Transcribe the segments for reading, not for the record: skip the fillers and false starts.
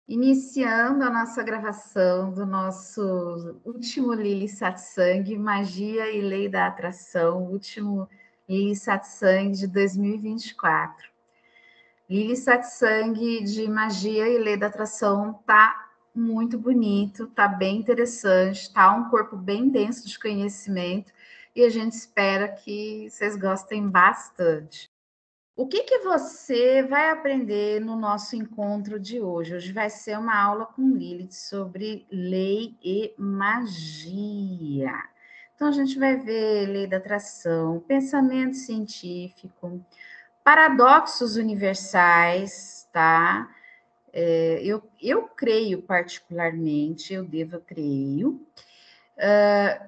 Iniciando a nossa gravação do nosso último Lili Satsang, Magia e Lei da Atração, último Lili Satsang de 2024. Lili Satsang de Magia e Lei da Atração tá muito bonito, tá bem interessante, tá um corpo bem denso de conhecimento e a gente espera que vocês gostem bastante. O que você vai aprender no nosso encontro de hoje? Hoje vai ser uma aula com Lilith sobre lei e magia. Então, a gente vai ver lei da atração, pensamento científico, paradoxos universais, tá? Eu creio particularmente, creio,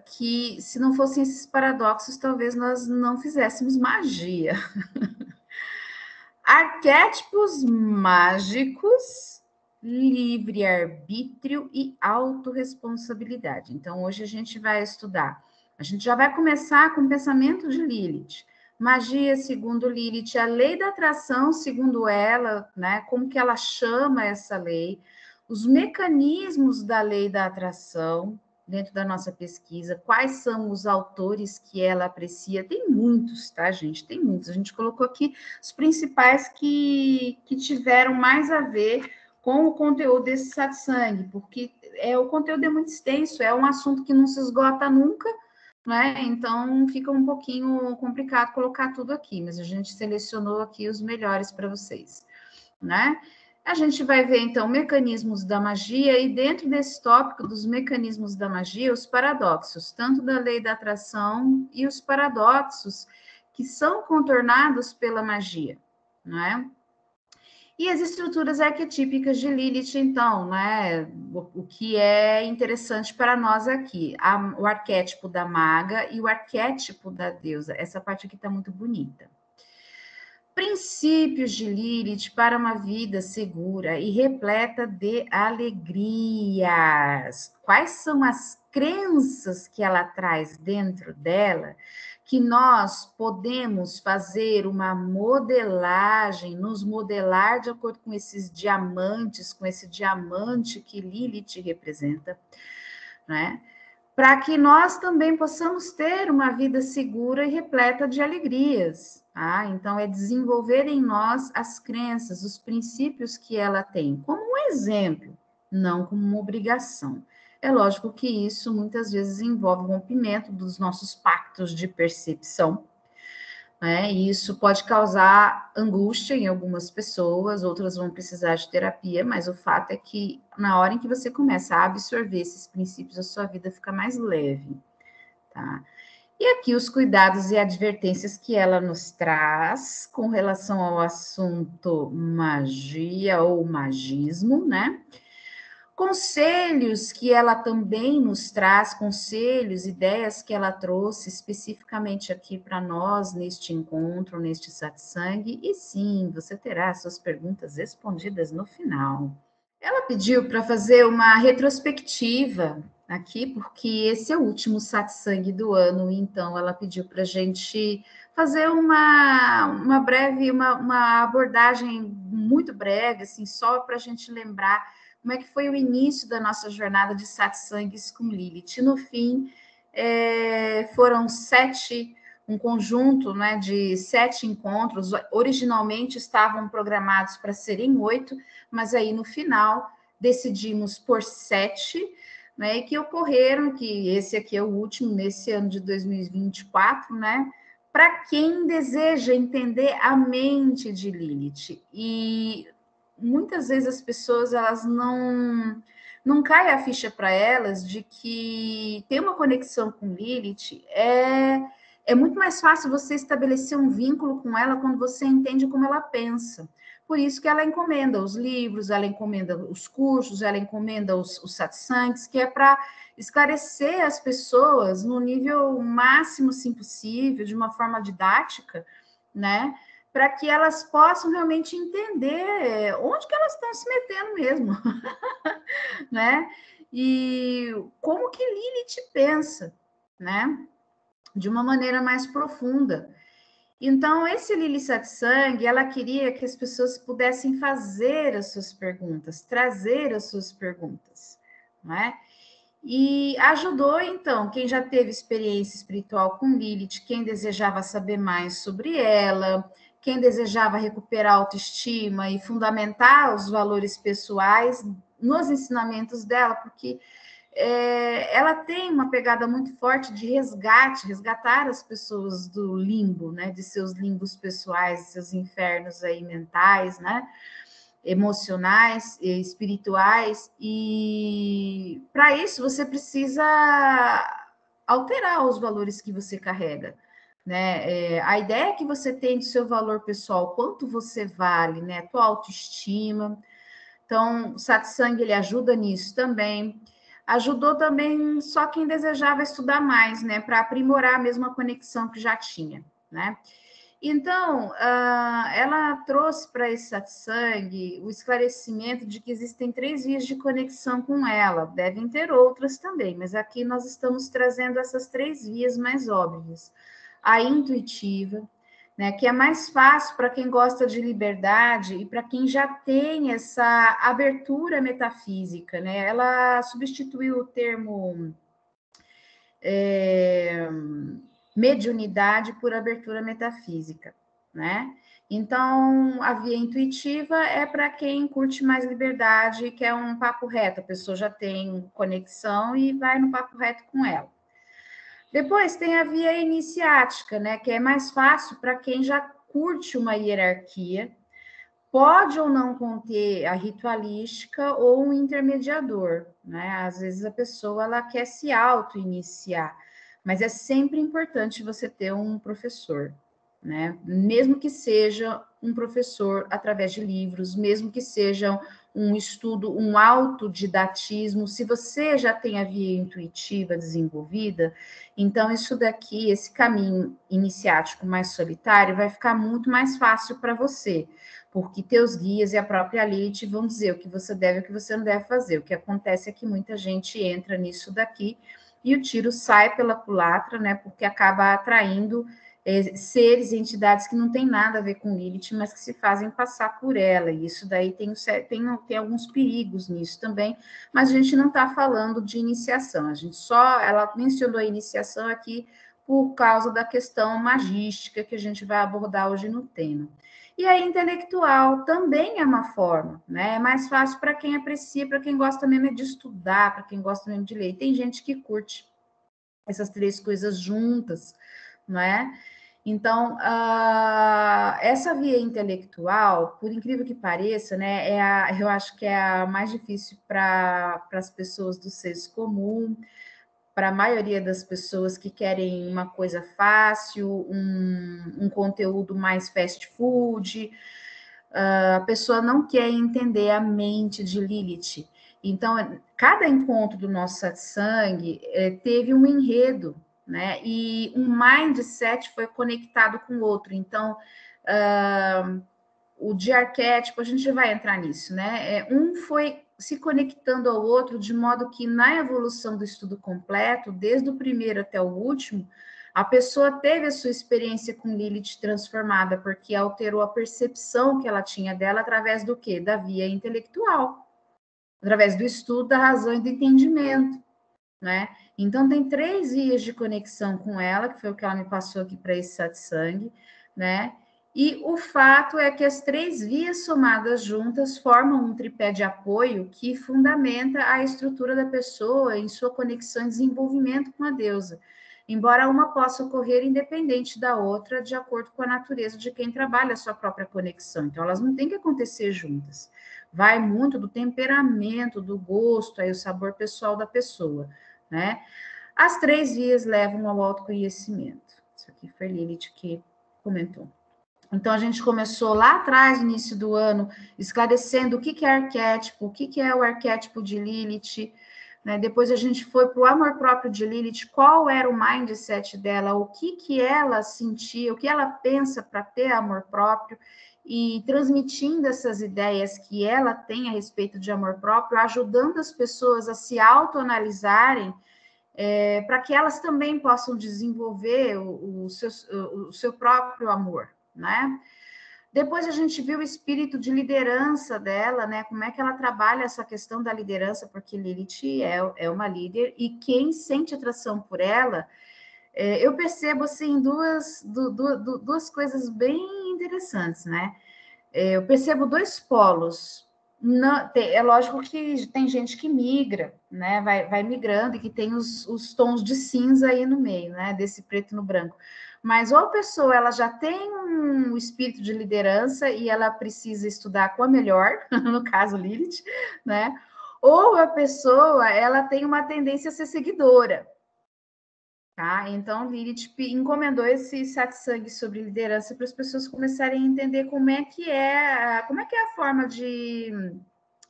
que se não fossem esses paradoxos, talvez nós não fizéssemos magia. Arquétipos mágicos, livre-arbítrio e autorresponsabilidade. Então, hoje a gente vai estudar. A gente já vai começar com o pensamento de Lilith. Magia, segundo Lilith, a lei da atração, segundo ela, né? Como que ela chama essa lei, os mecanismos da lei da atração, dentro da nossa pesquisa, quais são os autores que ela aprecia. Tem muitos, tá, gente? Tem muitos. A gente colocou aqui os principais que tiveram mais a ver com o conteúdo desse satsang, porque o conteúdo é muito extenso, é um assunto que não se esgota nunca, né? Então fica um pouquinho complicado colocar tudo aqui, mas a gente selecionou aqui os melhores para vocês, né? A gente vai ver, então, mecanismos da magia, e dentro desse tópico dos mecanismos da magia, os paradoxos, tanto da lei da atração e os paradoxos que são contornados pela magia, não é? E as estruturas arquetípicas de Lilith, então, né? O que é interessante para nós aqui, o arquétipo da maga e o arquétipo da deusa. Essa parte aqui está muito bonita. Princípios de Lilith para uma vida segura e repleta de alegrias. Quais são as crenças que ela traz dentro dela que nós podemos fazer uma modelagem, nos modelar de acordo com esses diamantes, com esse diamante que Lilith representa, né? Para que nós também possamos ter uma vida segura e repleta de alegrias. Tá? Então, é desenvolver em nós as crenças, os princípios que ela tem, como um exemplo, não como uma obrigação. É lógico que isso muitas vezes envolve o rompimento dos nossos pactos de percepção, né? E isso pode causar angústia em algumas pessoas, outras vão precisar de terapia, mas o fato é que na hora em que você começa a absorver esses princípios, a sua vida fica mais leve, tá? E aqui os cuidados e advertências que ela nos traz com relação ao assunto magia ou magismo, né? Conselhos que ela também nos traz, conselhos, ideias que ela trouxe especificamente aqui para nós neste encontro, neste satsang, e sim, você terá suas perguntas respondidas no final. Ela pediu para fazer uma retrospectiva aqui, porque esse é o último satsang do ano, então ela pediu para a gente fazer uma breve, uma abordagem muito breve, assim, só para a gente lembrar como é que foi o início da nossa jornada de satsangs com Lilith. No fim, foram um conjunto, né, de 7 encontros. Originalmente estavam programados para serem 8, mas aí no final decidimos por 7, né, e que ocorreram, que esse aqui é o último nesse ano de 2024, né, para quem deseja entender a mente de Lilith. E muitas vezes as pessoas elas não cai a ficha para elas de que ter uma conexão com Lilith é muito mais fácil você estabelecer um vínculo com ela quando você entende como ela pensa. Por isso que ela encomenda os livros, ela encomenda os cursos, ela encomenda os satsangs, que é para esclarecer as pessoas no nível máximo, sim, possível, de uma forma didática, né? Para que elas possam realmente entender onde que elas estão se metendo mesmo, né? E como que Lilith pensa, né? De uma maneira mais profunda. Então, esse Lili Satsang, ela queria que as pessoas pudessem fazer as suas perguntas, trazer as suas perguntas, não é? E ajudou, então, quem já teve experiência espiritual com Lilith, quem desejava saber mais sobre ela, quem desejava recuperar a autoestima e fundamentar os valores pessoais nos ensinamentos dela, porque ela tem uma pegada muito forte de resgatar as pessoas do limbo, né, de seus limbos pessoais, de seus infernos aí mentais, né, emocionais, espirituais, e para isso você precisa alterar os valores que você carrega, né? A ideia que você tem do seu valor pessoal, quanto você vale, né? Tua autoestima. Então, o satsang, ele ajuda nisso também. Ajudou também só quem desejava estudar mais, né? Para aprimorar a mesma conexão que já tinha, né? Então, ela trouxe para esse satsang o esclarecimento de que existem 3 vias de conexão com ela, devem ter outras também, mas aqui nós estamos trazendo essas 3 vias mais óbvias. A intuitiva, né, que é mais fácil para quem gosta de liberdade e para quem já tem essa abertura metafísica, né? Ela substituiu o termo mediunidade por abertura metafísica, né? Então, a via intuitiva é para quem curte mais liberdade, quer um papo reto, a pessoa já tem conexão e vai no papo reto com ela. Depois tem a via iniciática, né? Que é mais fácil para quem já curte uma hierarquia, pode ou não conter a ritualística ou um intermediador, né? Às vezes a pessoa ela quer se auto-iniciar, mas é sempre importante você ter um professor, né? Mesmo que seja um professor através de livros, mesmo que seja um estudo, um autodidatismo, se você já tem a via intuitiva desenvolvida, então isso daqui, esse caminho iniciático mais solitário, vai ficar muito mais fácil para você, porque teus guias e a própria Lilith vão dizer o que você deve e o que você não deve fazer. O que acontece é que muita gente entra nisso daqui e o tiro sai pela culatra, né? Porque acaba atraindo seres e entidades que não tem nada a ver com Lilith, mas que se fazem passar por ela. E isso daí tem alguns perigos nisso também, mas a gente não está falando de iniciação. Ela mencionou a iniciação aqui por causa da questão magística que a gente vai abordar hoje no tema. E a intelectual também é uma forma, né? É mais fácil para quem aprecia, para quem gosta mesmo de estudar, para quem gosta mesmo de ler. Tem gente que curte essas 3 coisas juntas, não é? Então, essa via intelectual, por incrível que pareça, né, eu acho que é a mais difícil para as pessoas do senso comum, para a maioria das pessoas que querem uma coisa fácil, um conteúdo mais fast food, a pessoa não quer entender a mente de Lilith. Então, cada encontro do nosso satsang teve um enredo, né? E um mindset foi conectado com o outro. Então, o de arquétipo, a gente vai entrar nisso, né? Um foi se conectando ao outro de modo que na evolução do estudo completo, desde o primeiro até o último, a pessoa teve a sua experiência com Lilith transformada, porque alterou a percepção que ela tinha dela através do quê? Da via intelectual, através do estudo, da razão e do entendimento, né? Então, tem 3 vias de conexão com ela, que foi o que ela me passou aqui para esse satsang, né? E o fato é que as 3 vias somadas juntas formam um tripé de apoio que fundamenta a estrutura da pessoa em sua conexão e desenvolvimento com a deusa, embora uma possa ocorrer independente da outra, de acordo com a natureza de quem trabalha a sua própria conexão. Então, elas não têm que acontecer juntas. Vai muito do temperamento, do gosto, aí o sabor pessoal da pessoa, né? As 3 vias levam ao autoconhecimento. Isso aqui foi Lilith que comentou. Então, a gente começou lá atrás, no início do ano, esclarecendo o que é arquétipo, o que é o arquétipo de Lilith, né? Depois a gente foi para o amor próprio de Lilith, qual era o mindset dela, o que ela sentia, o que ela pensa para ter amor próprio, e transmitindo essas ideias que ela tem a respeito de amor próprio, ajudando as pessoas a se autoanalisarem, para que elas também possam desenvolver o seu próprio amor, né? Depois a gente viu o espírito de liderança dela, né? Como é que ela trabalha essa questão da liderança, porque Lilith é uma líder, e quem sente atração por ela, eu percebo, assim, duas coisas bem interessantes, né? Eu percebo dois polos. Não, é lógico que tem gente que migra, né? Vai migrando e que tem os tons de cinza aí no meio, né? Desse preto no branco. Mas ou a pessoa ela já tem um espírito de liderança e ela precisa estudar com a melhor, no caso Lilith, né? Ou a pessoa ela tem uma tendência a ser seguidora. Tá? Então, Lilith encomendou esse satsang sobre liderança para as pessoas começarem a entender como é que é a forma de,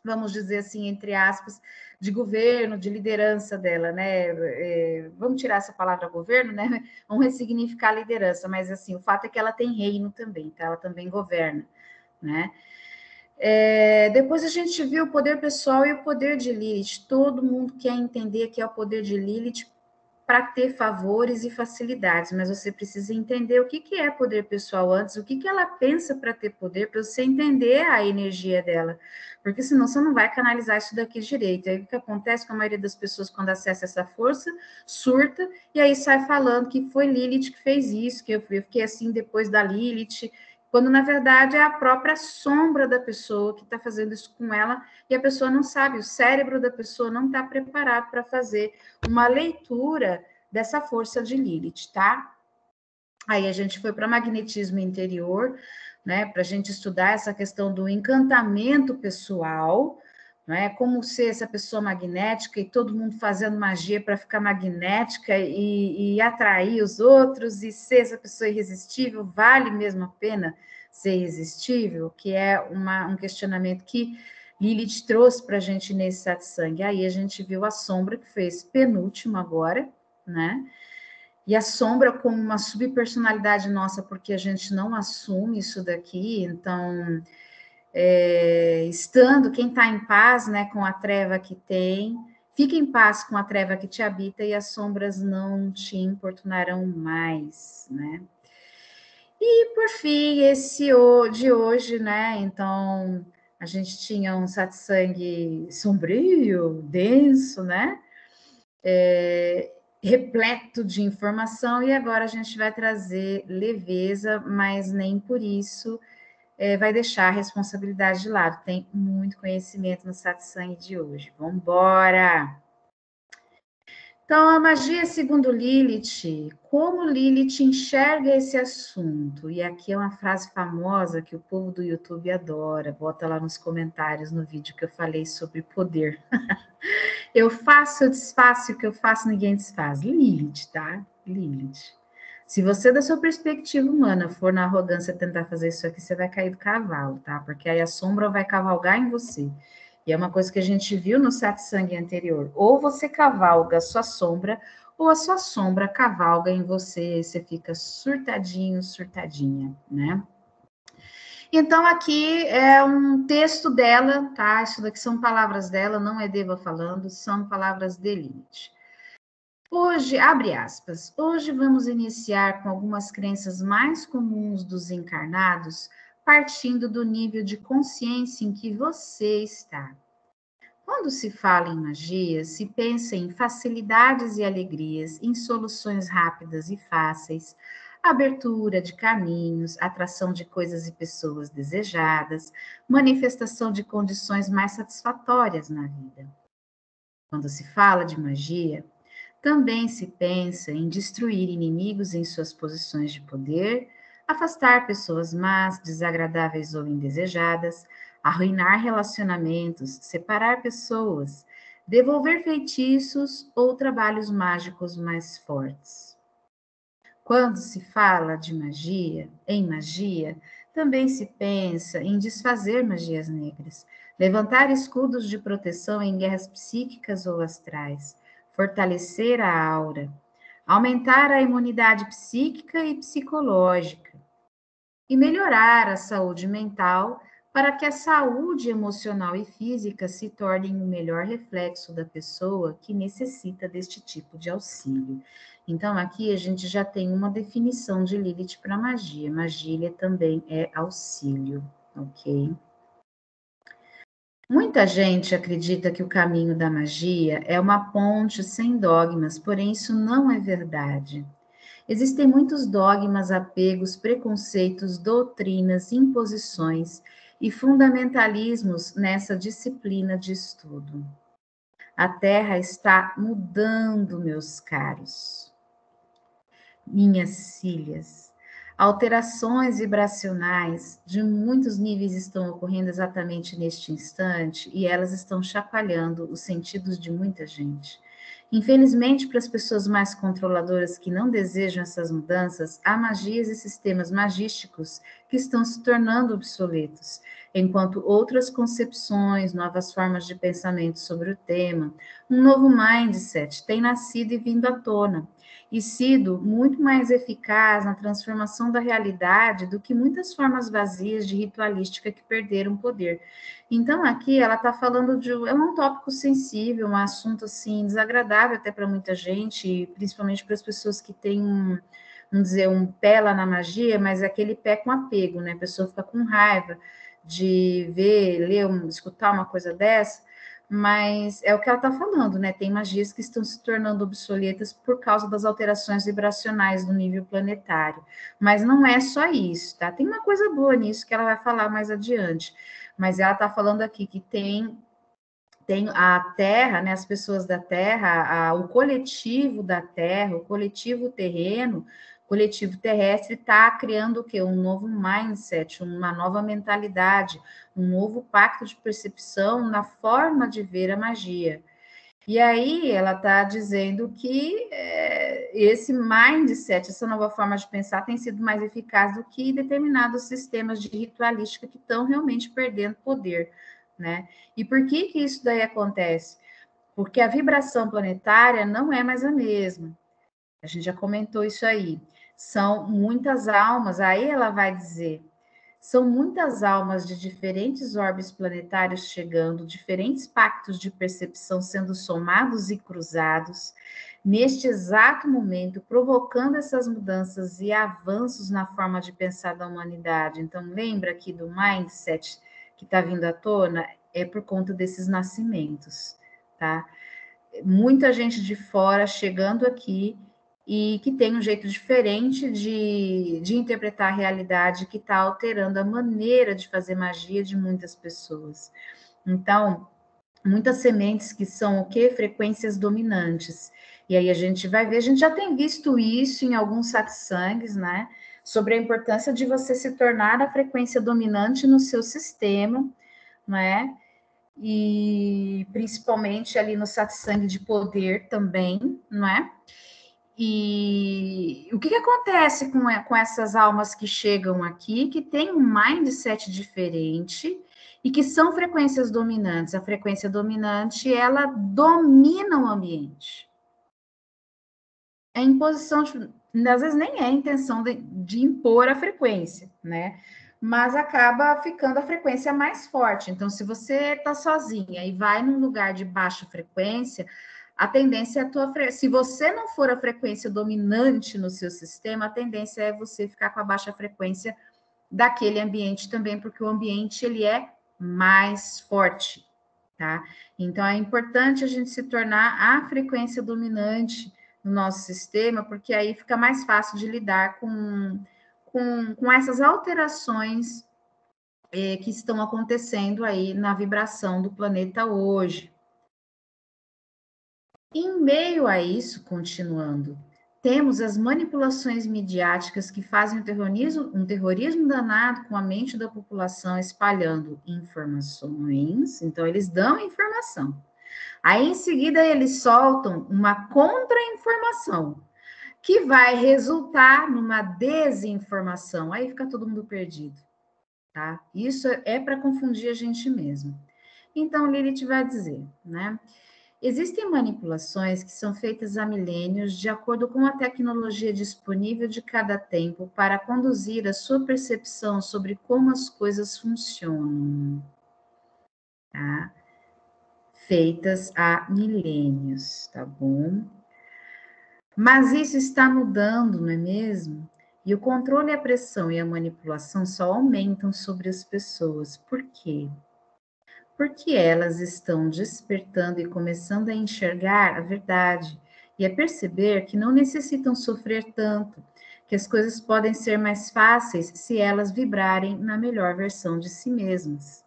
vamos dizer assim, entre aspas, de governo, de liderança dela, né? Vamos tirar essa palavra governo, né? Vamos ressignificar a liderança, mas assim, o fato é que ela tem reino também, tá? Ela também governa, né? Depois a gente viu o poder pessoal e o poder de Lilith. Todo mundo quer entender que é o poder de Lilith para ter favores e facilidades, mas você precisa entender o que é poder pessoal antes, o que ela pensa para ter poder, para você entender a energia dela, porque senão você não vai canalizar isso daqui direito. Aí o que acontece com a maioria das pessoas quando acessa essa força, surta, e aí sai falando que foi Lilith que fez isso, que eu fiquei assim depois da Lilith, quando na verdade é a própria sombra da pessoa que está fazendo isso com ela, e a pessoa não sabe, o cérebro da pessoa não está preparado para fazer uma leitura dessa força de Lilith, tá? Aí a gente foi para magnetismo interior, né, para a gente estudar essa questão do encantamento pessoal, né, como ser essa pessoa magnética e todo mundo fazendo magia para ficar magnética e atrair os outros e ser essa pessoa irresistível, vale mesmo a pena ser irresistível? Que é um questionamento que Lilith trouxe para a gente nesse satsang. Aí a gente viu a sombra, que fez penúltimo agora, né? E a sombra como uma subpersonalidade nossa, porque a gente não assume isso daqui, então, estando, quem está em paz, né, com a treva que tem, fica em paz com a treva que te habita e as sombras não te importunarão mais, né? E, por fim, esse de hoje, né, então, a gente tinha um satsang sombrio, denso, né? Repleto de informação, e agora a gente vai trazer leveza, mas nem por isso vai deixar a responsabilidade de lado. Tem muito conhecimento no satsang de hoje. Vamos embora! Então, a magia segundo Lilith, como Lilith enxerga esse assunto? E aqui é uma frase famosa que o povo do YouTube adora, bota lá nos comentários no vídeo que eu falei sobre poder. Eu faço, eu desfaço, o que eu faço ninguém desfaz. Lilith, tá? Lilith. Se você, da sua perspectiva humana, for na arrogância tentar fazer isso aqui, você vai cair do cavalo, tá? Porque aí a sombra vai cavalgar em você. E é uma coisa que a gente viu no satsang anterior. Ou você cavalga a sua sombra, ou a sua sombra cavalga em você, você fica surtadinho, surtadinha, né? Então, aqui é um texto dela, tá? Isso daqui são palavras dela, não é Deva falando, são palavras de Lilith. Hoje, abre aspas, hoje vamos iniciar com algumas crenças mais comuns dos encarnados, partindo do nível de consciência em que você está. Quando se fala em magia, se pensa em facilidades e alegrias, em soluções rápidas e fáceis, abertura de caminhos, atração de coisas e pessoas desejadas, manifestação de condições mais satisfatórias na vida. Quando se fala de magia, também se pensa em destruir inimigos em suas posições de poder, afastar pessoas más, desagradáveis ou indesejadas, arruinar relacionamentos, separar pessoas, devolver feitiços ou trabalhos mágicos mais fortes. Quando se fala de magia, em magia, também se pensa em desfazer magias negras, levantar escudos de proteção em guerras psíquicas ou astrais, fortalecer a aura, aumentar a imunidade psíquica e psicológica, e melhorar a saúde mental para que a saúde emocional e física se tornem o melhor reflexo da pessoa que necessita deste tipo de auxílio. Então, aqui a gente já tem uma definição de Lilith para magia. Magia também é auxílio, ok? Muita gente acredita que o caminho da magia é uma ponte sem dogmas, porém isso não é verdade. Existem muitos dogmas, apegos, preconceitos, doutrinas, imposições e fundamentalismos nessa disciplina de estudo. A Terra está mudando, meus caros, minhas filhas. Alterações vibracionais de muitos níveis estão ocorrendo exatamente neste instante e elas estão chacoalhando os sentidos de muita gente. Infelizmente, para as pessoas mais controladoras que não desejam essas mudanças, há magias e sistemas magísticos que estão se tornando obsoletos, enquanto outras concepções, novas formas de pensamento sobre o tema, um novo mindset tem nascido e vindo à tona e sido muito mais eficaz na transformação da realidade do que muitas formas vazias de ritualística que perderam poder. Então, aqui ela está falando é um tópico sensível, um assunto assim desagradável até para muita gente, principalmente para as pessoas que têm vamos dizer, um pé lá na magia, mas é aquele pé com apego, né? A pessoa fica com raiva de ver, ler, escutar uma coisa dessa, mas é o que ela está falando, né? Tem magias que estão se tornando obsoletas por causa das alterações vibracionais do nível planetário. Mas não é só isso, tá? Tem uma coisa boa nisso que ela vai falar mais adiante. Mas ela está falando aqui que tem a Terra, né? As pessoas da Terra, o coletivo da Terra, o coletivo terreno, coletivo terrestre está criando o quê? Um novo mindset, uma nova mentalidade, um novo pacto de percepção na forma de ver a magia. E aí ela está dizendo que esse mindset, essa nova forma de pensar, tem sido mais eficaz do que determinados sistemas de ritualística que estão realmente perdendo poder, né? E por que isso daí acontece? Porque a vibração planetária não é mais a mesma. A gente já comentou isso aí. São muitas almas, aí ela vai dizer, são muitas almas de diferentes orbes planetários chegando, diferentes pactos de percepção sendo somados e cruzados, neste exato momento, provocando essas mudanças e avanços na forma de pensar da humanidade. Então, lembra aqui do mindset que está vindo à tona? É por conta desses nascimentos, tá? Muita gente de fora chegando aqui e que tem um jeito diferente de interpretar a realidade, que está alterando a maneira de fazer magia de muitas pessoas. Então, muitas sementes que são o quê? Frequências dominantes. E aí a gente vai ver, a gente já tem visto isso em alguns satsangs, né? Sobre a importância de você se tornar a frequência dominante no seu sistema, né? E principalmente ali no satsang de poder também, não é? E o que acontece com essas almas que chegam aqui, que têm um mindset diferente e que são frequências dominantes? A frequência dominante, ela domina o ambiente. É imposição, às vezes nem é a intenção de impor a frequência, né? Mas acaba ficando a frequência mais forte. Então, se você está sozinha e vai num lugar de baixa frequência, a tendência é a tua se você não for a frequência dominante no seu sistema, a tendência é você ficar com a baixa frequência daquele ambiente também, porque o ambiente ele é mais forte, tá? Então é importante a gente se tornar a frequência dominante no nosso sistema, porque aí fica mais fácil de lidar com essas alterações que estão acontecendo aí na vibração do planeta hoje. Em meio a isso, continuando, temos as manipulações midiáticas que fazem um terrorismo danado com a mente da população, espalhando informações. Então, eles dão informação. Aí, em seguida, eles soltam uma contra-informação, que vai resultar numa desinformação. Aí fica todo mundo perdido, tá? Isso é para confundir a gente mesmo. Então, Lilith vai dizer, né? Existem manipulações que são feitas há milênios de acordo com a tecnologia disponível de cada tempo para conduzir a sua percepção sobre como as coisas funcionam, tá? Feitas há milênios, tá bom? Mas isso está mudando, não é mesmo? E o controle, a pressão e a manipulação só aumentam sobre as pessoas. Por quê? Porque elas estão despertando e começando a enxergar a verdade e a perceber que não necessitam sofrer tanto, que as coisas podem ser mais fáceis se elas vibrarem na melhor versão de si mesmas.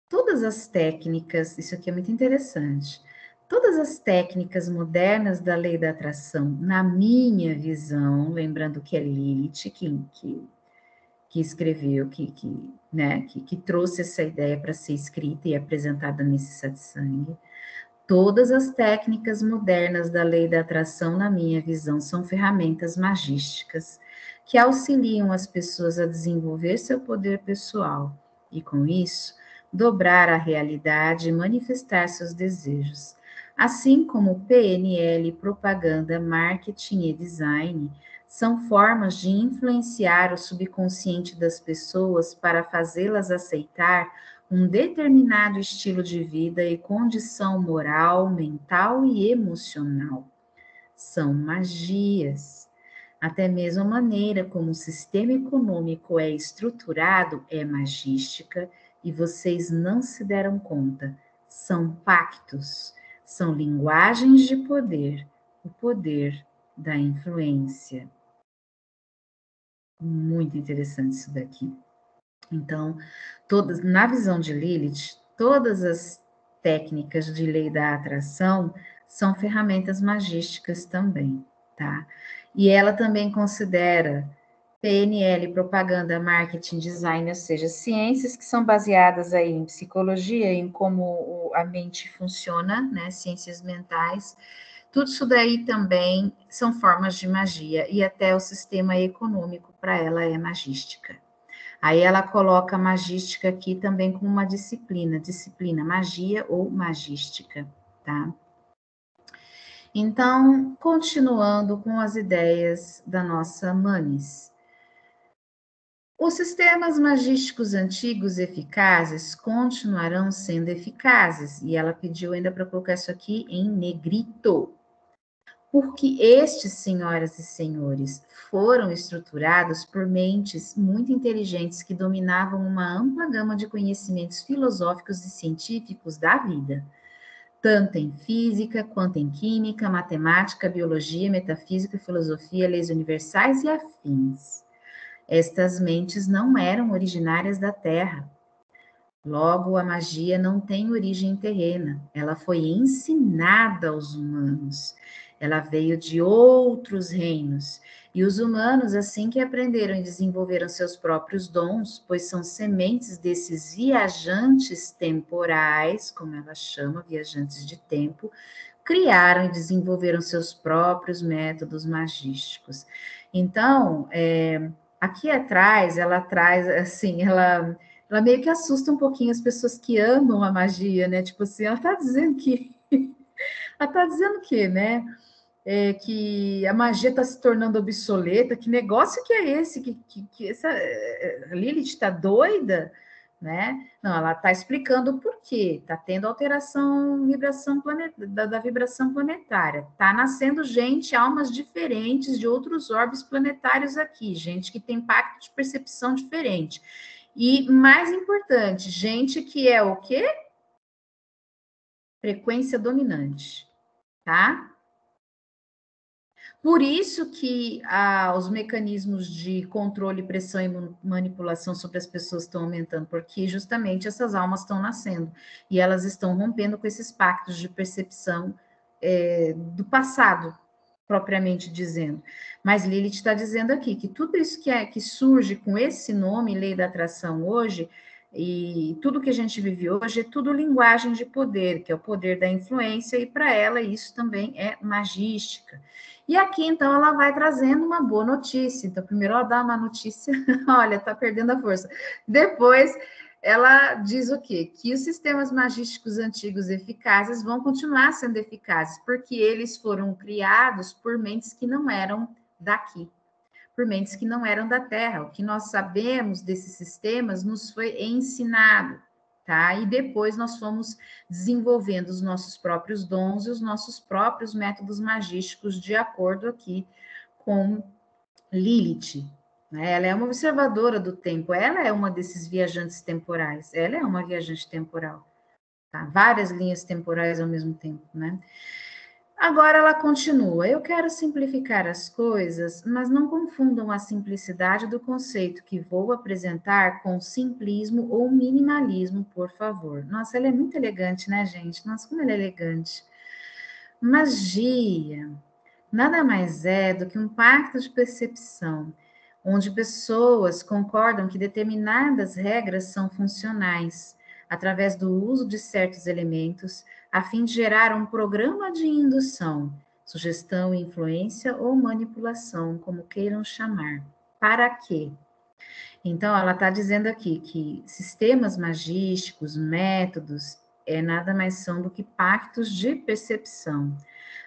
Todas as técnicas, isso aqui é muito interessante, todas as técnicas modernas da lei da atração, na minha visão, lembrando que é Lilith que escreveu, né, que trouxe essa ideia para ser escrita e apresentada nesse satsang. Todas as técnicas modernas da lei da atração, na minha visão, são ferramentas magísticas que auxiliam as pessoas a desenvolver seu poder pessoal e, com isso, dobrar a realidade e manifestar seus desejos. Assim como PNL, propaganda, marketing e design são formas de influenciar o subconsciente das pessoas para fazê-las aceitar um determinado estilo de vida e condição moral, mental e emocional. São magias. Até mesmo a maneira como o sistema econômico é estruturado é magística e vocês não se deram conta. São pactos, são linguagens de poder, o poder da influência. Muito interessante isso daqui. Então, na visão de Lilith, todas as técnicas de lei da atração são ferramentas magísticas também, tá? E ela também considera PNL, propaganda, marketing, design, ou seja, ciências que são baseadas aí em psicologia, em como a mente funciona, né? Ciências mentais. Tudo isso daí também são formas de magia, e até o sistema econômico para ela é magística. Aí ela coloca a magística aqui também como uma disciplina magia ou magística, tá? Então, continuando com as ideias da nossa Manis. Os sistemas magísticos antigos eficazes continuarão sendo eficazes, e ela pediu ainda para colocar isso aqui em negrito. Porque estes, senhoras e senhores, foram estruturados por mentes muito inteligentes que dominavam uma ampla gama de conhecimentos filosóficos e científicos da vida, tanto em física quanto em química, matemática, biologia, metafísica, filosofia, leis universais e afins. Estas mentes não eram originárias da Terra. Logo, a magia não tem origem terrena, ela foi ensinada aos humanos. Ela veio de outros reinos. E os humanos, assim que aprenderam e desenvolveram seus próprios dons, pois são sementes desses viajantes temporais, como ela chama, viajantes de tempo, criaram e desenvolveram seus próprios métodos magísticos. Então, aqui atrás, ela traz, assim, ela meio que assusta um pouquinho as pessoas que amam a magia, né? Tipo assim, ela está dizendo que... ela está dizendo que, né? Que a magia está se tornando obsoleta, que negócio que é esse? Que essa Lilith está doida, né? Não, ela está explicando o porquê. Está tendo alteração da vibração planetária. Está nascendo gente, almas diferentes de outros orbes planetários aqui, gente que tem pacto de percepção diferente. E, mais importante, gente que é o quê? Frequência dominante, tá? Por isso que os mecanismos de controle, pressão e manipulação sobre as pessoas estão aumentando, porque justamente essas almas estão nascendo e elas estão rompendo com esses pactos de percepção do passado, propriamente dizendo. Mas Lilith está dizendo aqui que tudo isso que surge com esse nome, lei da atração hoje, e tudo que a gente vive hoje é tudo linguagem de poder, que é o poder da influência, e para ela isso também é magística. E aqui, então, ela vai trazendo uma boa notícia. Então, primeiro ela dá uma notícia, olha, tá perdendo a força. Depois, ela diz o quê? Que os sistemas magísticos antigos eficazes vão continuar sendo eficazes, porque eles foram criados por mentes que não eram daqui, por mentes que não eram da Terra. O que nós sabemos desses sistemas nos foi ensinado, tá? E depois nós fomos desenvolvendo os nossos próprios dons e os nossos próprios métodos magísticos, de acordo aqui com Lilith, né? Ela é uma observadora do tempo, ela é uma desses viajantes temporais, ela é uma viajante temporal, tá? Várias linhas temporais ao mesmo tempo, né? Agora ela continua: eu quero simplificar as coisas, mas não confundam a simplicidade do conceito que vou apresentar com simplismo ou minimalismo, por favor. Nossa, ela é muito elegante, né, gente? Nossa, como ela é elegante. Magia nada mais é do que um pacto de percepção, onde pessoas concordam que determinadas regras são funcionais, através do uso de certos elementos, a fim de gerar um programa de indução, sugestão, influência ou manipulação, como queiram chamar. Para quê? Então, ela está dizendo aqui que sistemas magísticos, métodos, nada mais são do que pactos de percepção.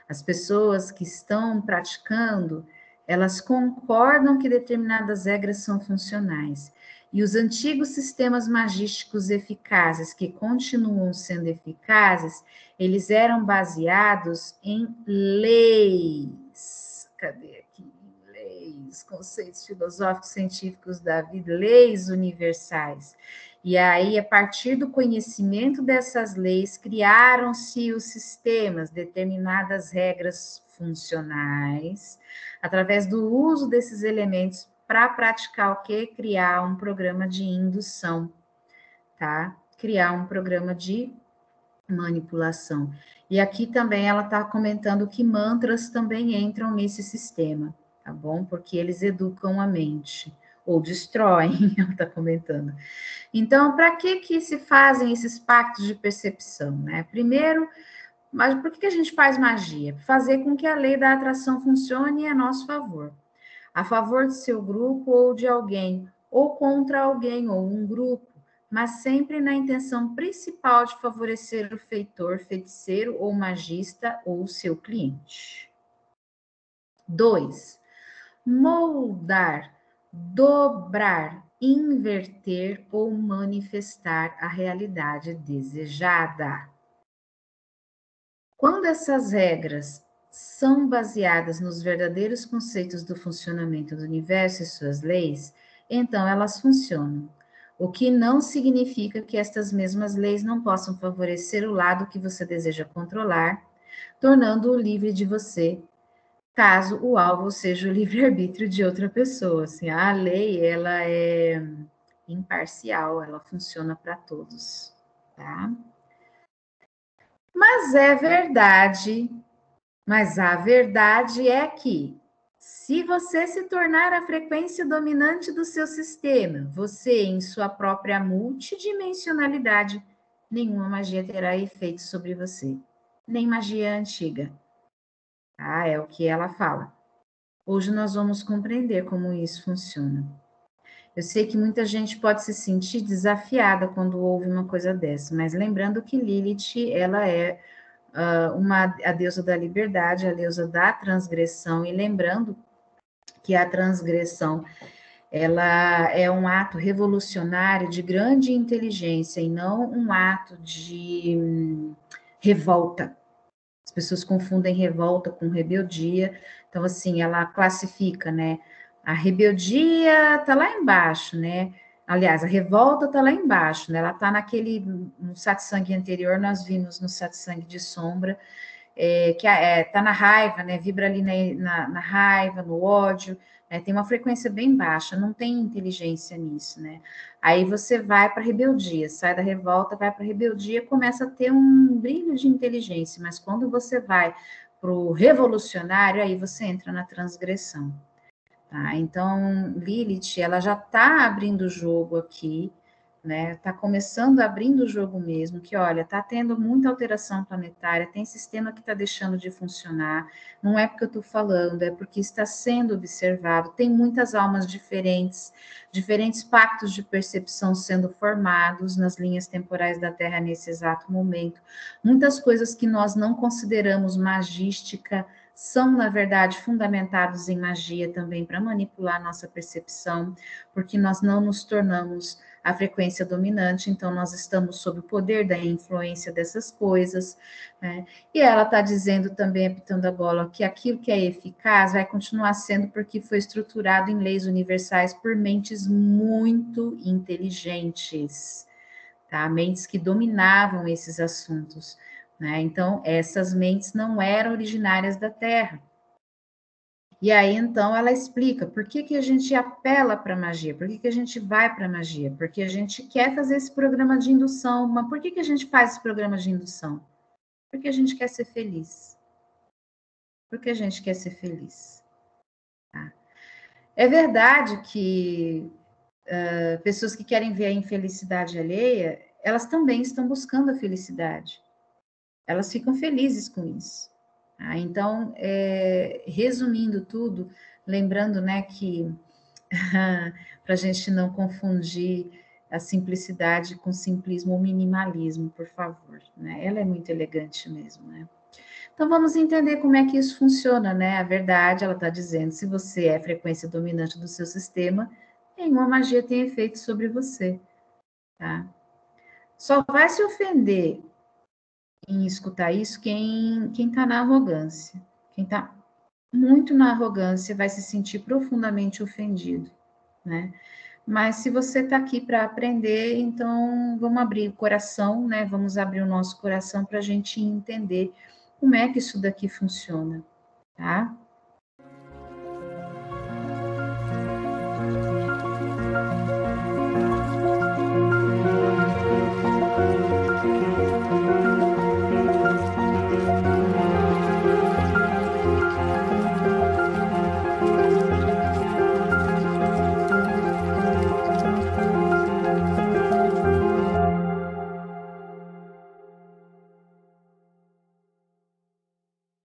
As pessoas que estão praticando, elas concordam que determinadas regras são funcionais. E os antigos sistemas magísticos eficazes, que continuam sendo eficazes, eles eram baseados em leis. Cadê aqui? Leis, conceitos filosóficos, científicos da vida, leis universais. E aí, a partir do conhecimento dessas leis, criaram-se os sistemas, determinadas regras funcionais, através do uso desses elementos para praticar o quê? Criar um programa de indução, tá? Criar um programa de manipulação. E aqui também ela está comentando que mantras também entram nesse sistema, tá bom? Porque eles educam a mente, ou destroem, ela está comentando. Então, para que se fazem esses pactos de percepção, né? Primeiro, mas por que a gente faz magia? Fazer com que a lei da atração funcione a nosso favor. A favor de seu grupo ou de alguém, ou contra alguém ou um grupo, mas sempre na intenção principal de favorecer o feitor, feiticeiro ou magista ou seu cliente. 2. Moldar, dobrar, inverter ou manifestar a realidade desejada. Quando essas regras são baseadas nos verdadeiros conceitos do funcionamento do universo e suas leis, então elas funcionam. O que não significa que estas mesmas leis não possam favorecer o lado que você deseja controlar, tornando-o livre de você, caso o alvo seja o livre-arbítrio de outra pessoa. Assim, a lei, ela é imparcial, ela funciona para todos, tá? Mas a verdade é que, se você se tornar a frequência dominante do seu sistema, você, em sua própria multidimensionalidade, nenhuma magia terá efeito sobre você, nem magia antiga. Ah, é o que ela fala. Hoje nós vamos compreender como isso funciona. Eu sei que muita gente pode se sentir desafiada quando ouve uma coisa dessa, mas lembrando que Lilith, ela é a deusa da liberdade, a deusa da transgressão, e lembrando que a transgressão, ela é um ato revolucionário de grande inteligência e não um ato de revolta. As pessoas confundem revolta com rebeldia. Então, assim, ela classifica, né? A rebeldia tá lá embaixo, né? Aliás, a revolta tá lá embaixo, né? Ela tá no satsang anterior, nós vimos no satsang de sombra, que tá na raiva, né? Vibra ali na raiva, no ódio, né? Tem uma frequência bem baixa, não tem inteligência nisso, né? Aí você vai para a rebeldia, sai da revolta, vai para a rebeldia, começa a ter um brilho de inteligência, mas quando você vai para o revolucionário, aí você entra na transgressão. Tá? Então, Lilith, ela já está abrindo o jogo aqui, né? Tá começando abrindo o jogo mesmo, que olha, tá tendo muita alteração planetária, tem sistema que está deixando de funcionar. Não é porque eu estou falando, é porque está sendo observado. Tem muitas almas diferentes, diferentes pactos de percepção sendo formados nas linhas temporais da Terra nesse exato momento. Muitas coisas que nós não consideramos magística são, na verdade, fundamentados em magia também para manipular nossa percepção, porque nós não nos tornamos a frequência dominante, então nós estamos sob o poder da influência dessas coisas, né? E ela está dizendo também, apitando a bola, que aquilo que é eficaz vai continuar sendo porque foi estruturado em leis universais por mentes muito inteligentes, tá? Mentes que dominavam esses assuntos, né? Então, essas mentes não eram originárias da Terra. E aí, então, ela explica por que, que a gente apela para a magia, por que, que a gente vai para a magia, porque a gente quer fazer esse programa de indução. Mas por que, que a gente faz esse programa de indução? Porque a gente quer ser feliz. Porque a gente quer ser feliz. Tá? É verdade que pessoas que querem ver a infelicidade alheia, elas também estão buscando a felicidade. Elas ficam felizes com isso. Tá? Então, resumindo tudo, lembrando, né, que para a gente não confundir a simplicidade com simplismo ou minimalismo, por favor, né? Ela é muito elegante mesmo, né? Então vamos entender como é que isso funciona, né? A verdade, ela está dizendo, se você é a frequência dominante do seu sistema, nenhuma magia tem efeito sobre você, tá? Só vai se ofender em escutar isso quem está na arrogância. Quem está muito na arrogância vai se sentir profundamente ofendido, né? Mas se você está aqui para aprender, então vamos abrir o coração, né? Vamos abrir o nosso coração para a gente entender como é que isso daqui funciona, tá?